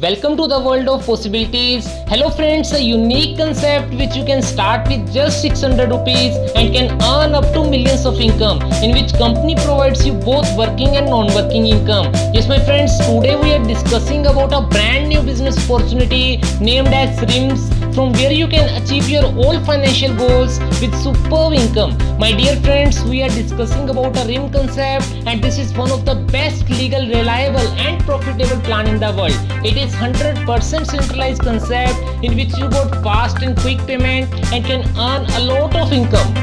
Welcome to the world of possibilities. Hello friends, a unique concept which you can start with just 600 rupees and can earn up to millions of income, in which company provides you both working and non-working income. Yes my friends, today we are discussing about a brand new business opportunity named as RIMS, from where you can achieve your all financial goals with superb income. My dear friends, we are discussing about a RIM concept, and this is one of the best legal, reliable and profitable plan in the world. It is 100% centralized concept in which you got fast and quick payment and can earn a lot of income.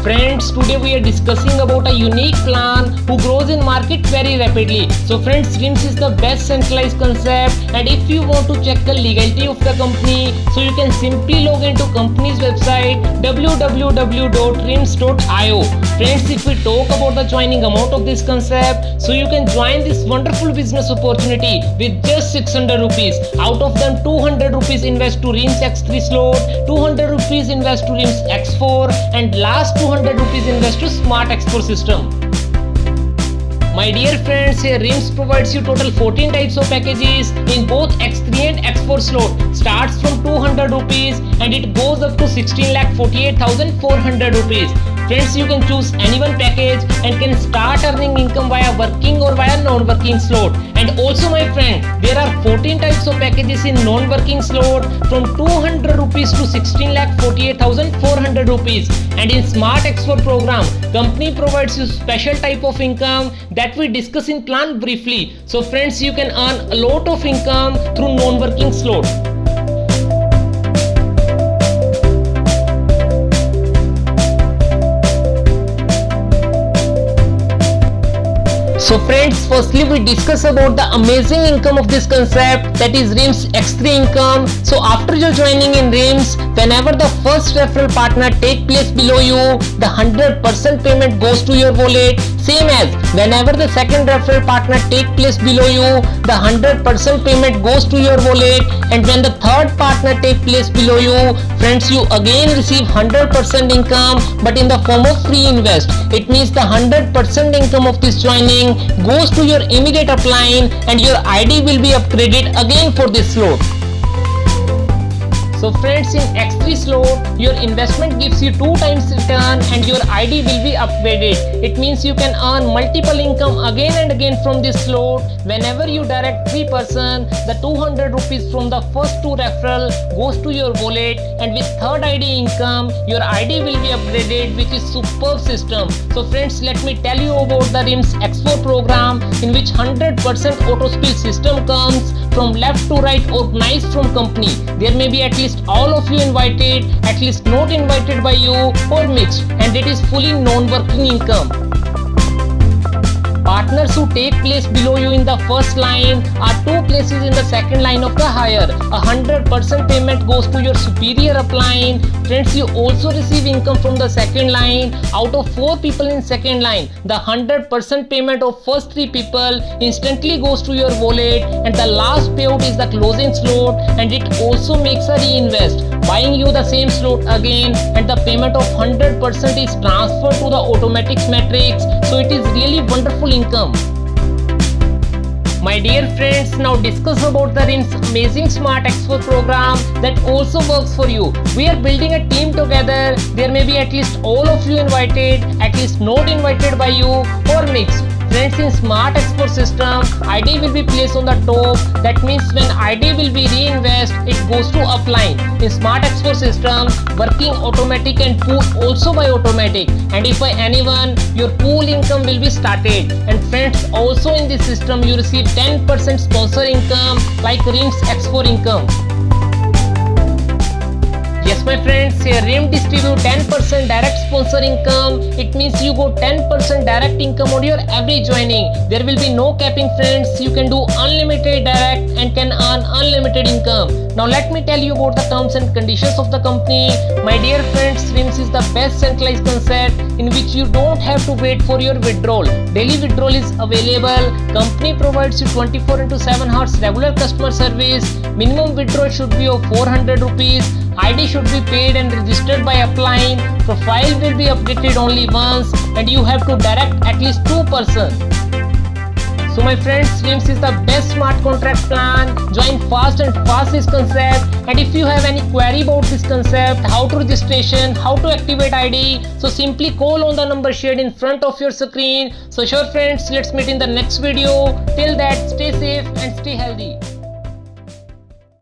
Friends, today we are discussing about a unique plan who grows in market very rapidly. So friends, RIMS is the best centralized concept, and if you want to check the legality of the company, so you can simply log into company's website www.rims.io. Friends, if we talk about the joining amount of this concept, so you can join this wonderful business opportunity with just 600 rupees. Out of them, 200 rupees invest to RIMS X3 slot, 200 rupees invest to RIMS X4, and last 200 rupees invest to Smart X4 system. My dear friends, here RIMS provides you total 14 types of packages in both X3 and X4 slot. Starts from 200 rupees and it goes up to 16,48,400 rupees. Friends, you can choose any one package and can start earning income via working or via non-working slot. And also my friend, there are 14 types of packages in non-working slot from 200 rupees to 16,48,400 rupees. And in Smart X4 program, company provides you special type of income that we discuss in plan briefly. So friends, you can earn a lot of income through non-working slot. So friends, firstly we discuss about the amazing income of this concept, that is RIMS X3 income. So after you're joining in RIMS, whenever the first referral partner take place below you, the 100% payment goes to your wallet. Same as whenever the second referral partner take place below you, the 100% payment goes to your wallet. And when the third partner take place below you, friends, you again receive 100% income, but in the form of free invest. It means the 100% income of this joining goes to your immediate upline, and your ID will be upgraded again for this slot. So friends, in X3 slot, your investment gives you 2 times return and your ID will be upgraded. It means you can earn multiple income again and again from this slot. Whenever you direct 3 person, the 200 rupees from the first 2 referral goes to your wallet, and with third ID income, your ID will be upgraded, which is superb system. So friends, let me tell you about the RIMS X4 program, in which 100% auto spill system comes from left to right, organized from company. There may be at least all of you invited, at least not invited by you, or mixed, and it is fully non-working income. Partners who take place below you in the first line are 2 places in the second line of the higher. 100% payment goes to your superior upline. Friends, you also receive income from the second line. Out of 4 people in second line, the 100% payment of first 3 people instantly goes to your wallet, and the last payout is the closing slot, and it also makes a reinvest, buying you the same slot again, and the payment of 100% is transferred to the automatics matrix. So it is really wonderful income. My dear friends, now discuss about the RIMS amazing Smart X4 program that also works for you. We are building a team together. There may be at least all of you invited, at least not invited by you, or mixed. Friends, in Smart X4 system, ID will be placed on the top. That means when ID will be reinvest, it goes to upline. In Smart X4 system, working automatic and pool also by automatic. And if by anyone, your pool income will be started. And friends, also in this system, you receive 10% sponsor income like RIMS X4 income. Yes my friends, here RIM distribute 10% direct sponsor income. It means you got 10% direct income on your every joining. There will be no capping friends. You can do unlimited direct and can earn unlimited income. Now let me tell you about the terms and conditions of the company. My dear friends, RIMS is the best centralized concept in which you don't have to wait for your withdrawal. Daily withdrawal is available. Company provides you 24/7 hours regular customer service. Minimum withdrawal should be of 400 rupees. ID should be paid and registered by applying. Profile will be updated only once, and you have to direct at least 2 persons. So my friends, Swims is the best smart contract plan. Join fast and fast this concept. And if you have any query about this concept, how to registration, how to activate ID, so simply call on the number shared in front of your screen. So sure friends, let's meet in the next video. Till that, stay safe and stay healthy.